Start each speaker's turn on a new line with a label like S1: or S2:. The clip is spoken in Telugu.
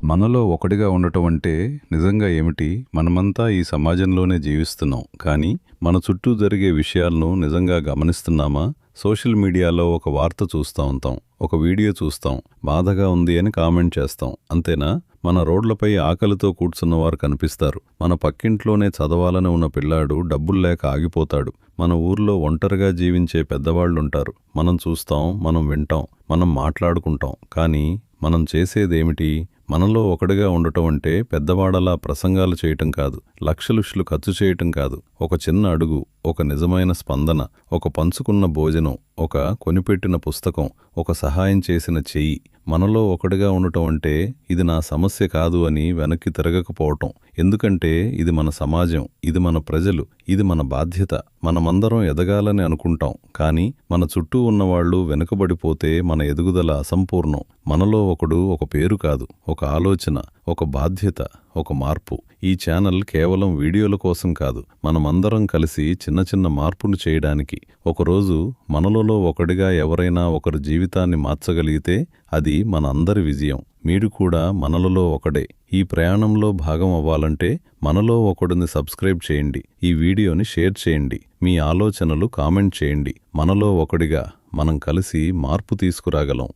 S1: మనలో ఒకడిగా ఉండటం అంటే నిజంగా ఏమిటి? మనమంతా ఈ సమాజంలోనే జీవిస్తున్నాం. కానీ మన చుట్టూ జరిగే విషయాలను నిజంగా గమనిస్తున్నామా? సోషల్ మీడియాలో ఒక వార్త చూస్తా ఉంటాం. ఒక వీడియో చూస్తాం. బాధగా ఉంది అని కామెంట్ చేస్తాం. అంతేనా? మన రోడ్లపై ఆకలితో కూర్చున్నవారు కనిపిస్తారు. మన పక్కింట్లోనే చదవాలని ఉన్న పిల్లాడు డబ్బుల్లేక ఆగిపోతాడు. మన ఊర్లో ఒంటరిగా జీవించే పెద్దవాళ్లుంటారు. మనం చూస్తాం, మనం వింటాం, మనం మాట్లాడుకుంటాం. కానీ మనం చేసేదేమిటి? మనలో ఒకడిగా ఉండటం అంటే పెద్దవాడలా ప్రసంగాలు చేయటం కాదు, లక్షలుషులు ఖర్చు చేయటం కాదు. ఒక చిన్న అడుగు, ఒక నిజమైన స్పందన, ఒక పంచుకున్న భోజనం, ఒక కొనిపెట్టిన పుస్తకం, ఒక సహాయం చేసిన చెయ్యి. మనలో ఒకడిగా ఉండటం అంటే ఇది నా సమస్య కాదు అని వెనక్కి తిరగకపోవటం. ఎందుకంటే ఇది మన సమాజం, ఇది మన ప్రజలు, ఇది మన బాధ్యత. మనమందరం ఎదగాలని అనుకుంటాం. కానీ మన చుట్టూ ఉన్నవాళ్లు వెనుకబడిపోతే మన ఎదుగుదల అసంపూర్ణం. మనలో ఒకడు ఒక పేరు కాదు, ఒక ఆలోచన, ఒక బాధ్యత, ఒక మార్పు. ఈ ఛానల్ కేవలం వీడియోల కోసం కాదు, మనమందరం కలిసి చిన్న చిన్న మార్పులు చేయడానికి. ఒకరోజు మనలలో ఒకడిగా ఎవరైనా ఒకరి జీవితాన్ని మార్చగలిగితే అది మన అందరి విజయం. మీరు కూడా మనలలో ఒకడే. ఈ ప్రయాణంలో భాగం అవ్వాలంటే మనలో ఒకడిని సబ్స్క్రైబ్ చేయండి, ఈ వీడియోని షేర్ చేయండి, మీ ఆలోచనలు కామెంట్ చేయండి. మనలో ఒకడిగా మనం కలిసి మార్పు తీసుకురాగలం.